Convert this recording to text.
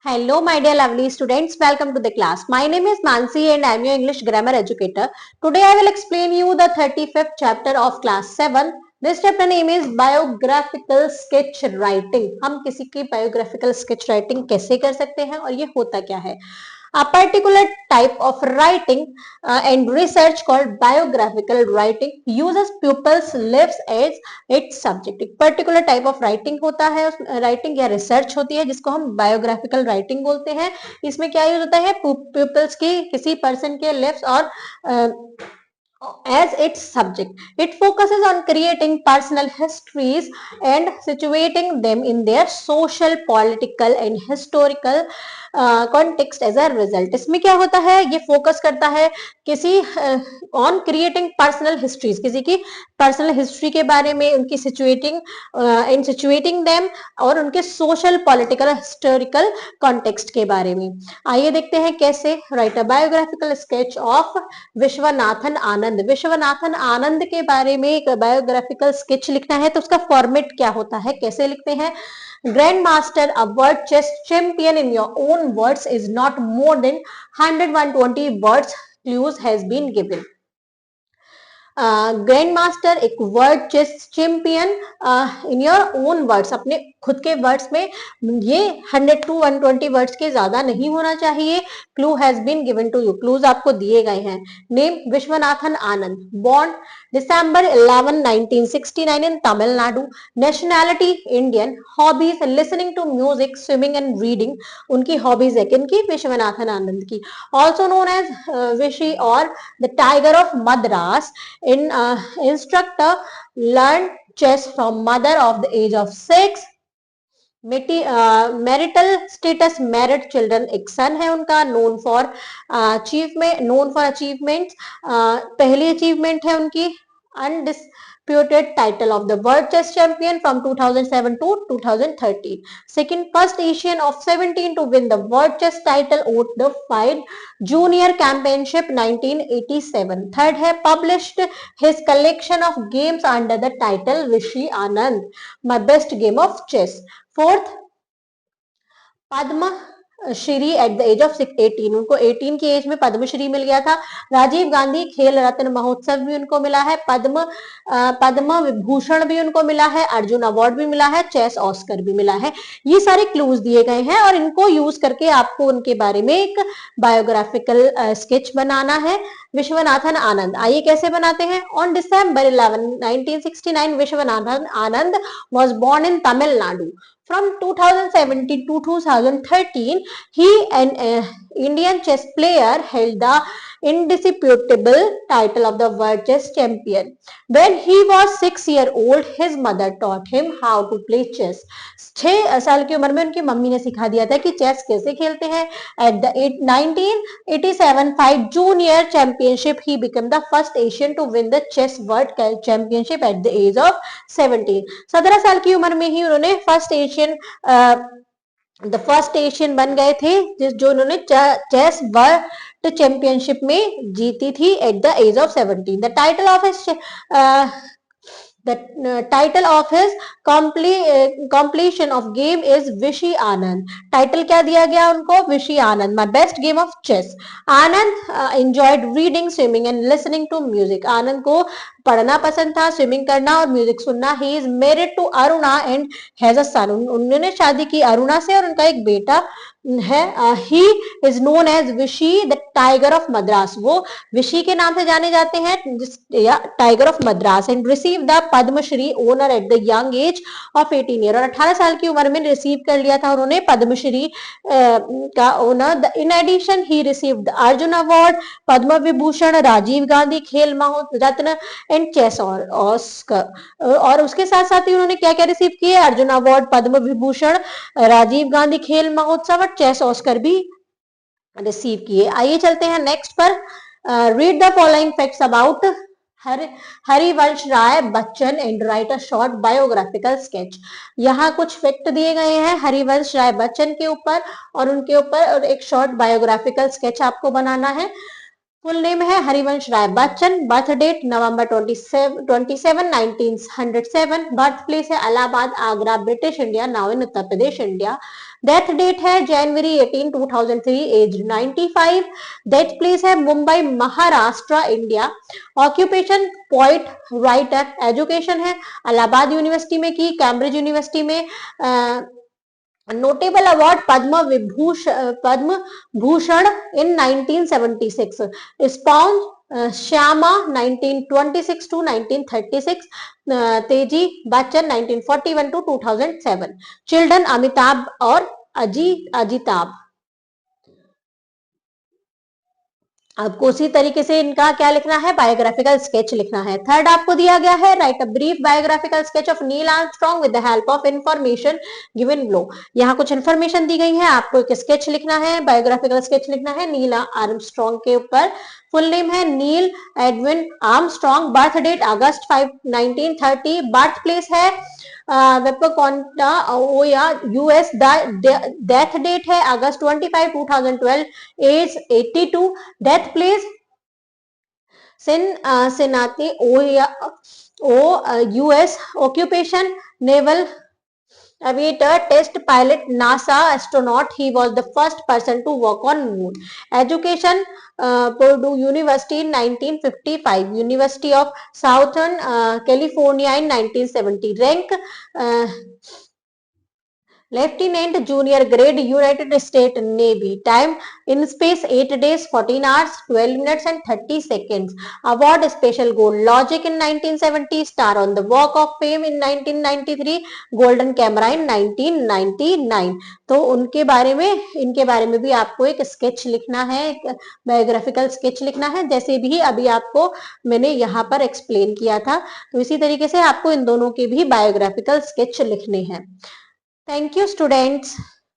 Hello, my dear lovely students. Welcome to the class. My name is Mansi and I am your English grammar educator. Today I will explain you the 35th chapter of class 7. This chapter name is biographical sketch writing. हम किसी की biographical sketch writing कैसे कर सकते हैं और ये होता क्या है. A particular type of writing and research called biographical writing uses pupils' lives as its subject. एक particular type of writing होता है, writing या research होती है जिसको हम biographical writing बोलते हैं. इसमें क्या यूज होता है, pupils की किसी person के lives और as its subject. It focuses on creating personal histories and situating them in their social, political and historical context as a result. इसमें क्या होता है, ये फोकस करता है किसी ऑन क्रिएटिंग पर्सनल हिस्ट्रीज, किसी की पर्सनल हिस्ट्री के बारे में, उनकी सिचुएटिंग देम और उनके सोशल, पॉलिटिकल, हिस्टोरिकल कॉन्टेक्स्ट के बारे में. आइए देखते हैं कैसे. Write a biographical sketch of Viswanathan Anand. Viswanathan Anand के बारे में एक बायोग्राफिकल स्केच लिखना है तो उसका फॉर्मेट क्या होता है, कैसे लिखते हैं. Grandmaster, a world chess champion in your own words, is not more than 120 words. Clues has been given. Grandmaster एक world chess champion in your own words, अपने खुद के वर्ड्स में, ये 100 to 120 वर्ड्स के ज्यादा नहीं होना चाहिए. Clue has been given to you. Clues आपको दिए गए हैं. Name Viswanathan Anand. Born December 11, 1969 in Tamil Nadu. Nationality Indian. Hobbies listening to music, swimming and reading. उनकी हॉबीज है किनकी, विश्वनाथन आनंद की. Also known as Vishy or the Tiger of Madras. Instructor learned chess from mother of the age of 6. Marital status, married children, एक son है उनका. Known for achievement, पहली achievement है उनकी undisputed title of the world chess champion from 2007 to 2013. Second, first Asian of 17 to win the world chess title at the FIDE Junior Championship 1987. Third है published his collection of games under the title Vishy Anand, my best game of chess. Fourth, Padma Shri at the age of 18. उनको 18 की as में पद्मश्री मिल गया था. राजीव गांधी खेल रत्न महोत्सव भी उनको मिला है. पद्म विभूषण भी उनको मिला है. अर्जुन अवार्ड भी मिला है. चेस ऑस्कर भी मिला है. ये सारे क्लूज दिए गए हैं और इनको यूज करके आपको उनके बारे में एक बायोग्राफिकल स्केच बनाना है. विश्वनाथन आनंद, आइए कैसे बनाते हैं. On December 11, 1969 Viswanathan Anand was born in Tamil Nadu. From 2017 to 2013, he, an Indian chess player, held the indisputable title of the world chess champion. When he was 6 years old, his mother taught him how to play chess. 6 साल की उम्र में उनकी mummy ने सिखा दिया था कि चेस कैसे खेलते हैं. At the 1987 FIDE Junior Championship, he became the first Asian to win the chess world championship at the age of 17. 17 साल की उम्र में ही उन्होंने फर्स्ट एशियन बन गए थे जो उन्होंने चेस वर्ल्ड चैंपियनशिप में जीती थी at the age of 17. The title of his completion of game is Vishy Anand. Title क्या दिया गया उनको, विशी आनंद, my best game of chess. Anand enjoyed reading, swimming and listening to music. आनंद को पढ़ना पसंद था, स्विमिंग करना और म्यूजिक सुनना. He is married to Aruna and has a son. उन्होंने शादी की अरुणा से और उनका एक बेटा है. He is known as Vishy the Tiger of Madras. वो विशी के नाम से जाने जाते हैं, tiger of Madras. And receive the Padma Shri honour at the young age of 18 year. और 18 साल की उम्र में रिसीव कर लिया था उन्होंने पद्मश्री का honour. In addition he received Arjuna award, Padma Vibhushan, Rajiv Gandhi Khel Ratna and chess Oscar. और उसके साथ साथ ही उन्होंने क्या क्या रिसीव किए, अर्जुन अवार्ड, पद्म विभूषण, राजीव गांधी खेल महोत्सव और चेस ऑस्कर भी रिसीव किए. आइए चलते हैं नेक्स्ट पर. Read the following facts about Harivansh Rai Bachchan and write a short biographical sketch. यहाँ कुछ फैक्ट दिए गए हैं हरिवंश राय बच्चन के ऊपर और उनके ऊपर और एक शॉर्ट बायोग्राफिकल स्केच आपको बनाना है. फुल नेम है Harivansh Rai Bachchan, birth date November 27 1907, birth place है Allahabad Agra British India now in Uttar Pradesh India, death date है जनवरी 18 2003, एज 95, डेथ प्लेस है Mumbai Maharashtra India, occupation poet writer, education है इलाहाबाद यूनिवर्सिटी में की, कैम्ब्रिज यूनिवर्सिटी में notable award Padma Bhushan in 1976, spouse Shyama 1926 to 1936, Teji Bachchan 1941 to 2007, children Amitabh और अजिताभ। आपको उसी तरीके से इनका क्या लिखना है, बायोग्राफिकल स्केच लिखना है। थर्ड आपको दिया गया है, right a brief biographical sketch of Neil Armstrong with the help of information given below. यहाँ कुछ इन्फॉर्मेशन दी गई है, आपको एक स्केच लिखना है, बायोग्राफिकल स्केच लिखना है नील आर्मस्ट्रांग के ऊपर। फुल नेम है Neil Edwin Armstrong, birth date August 5 1930, birth place है Wapakoneta Ohio US, death date है August 25 2012, age 82, death place Cincinnati Ohio O US, occupation naval aviator, test pilot, NASA astronaut. He was the first person to walk on moon. Education, Purdue University in 1955, University of Southern California in 1970. Rank Lieutenant Junior Grade, United States Navy. Time in space 8 days 14 hours 12 minutes and 30 seconds. Award Special Gold Logic in 1970, Star on the Walk of Fame in 1993, Golden Camera in 1999. तो उनके बारे में, इनके बारे में भी आपको एक स्केच लिखना है, एक बायोग्राफिकल स्केच लिखना है, जैसे भी अभी आपको मैंने यहाँ पर एक्सप्लेन किया था। तो इसी तरीके से आपको इन दोनों के भी बायोग्राफिकल स्केच लिखने हैं। Thank you, students.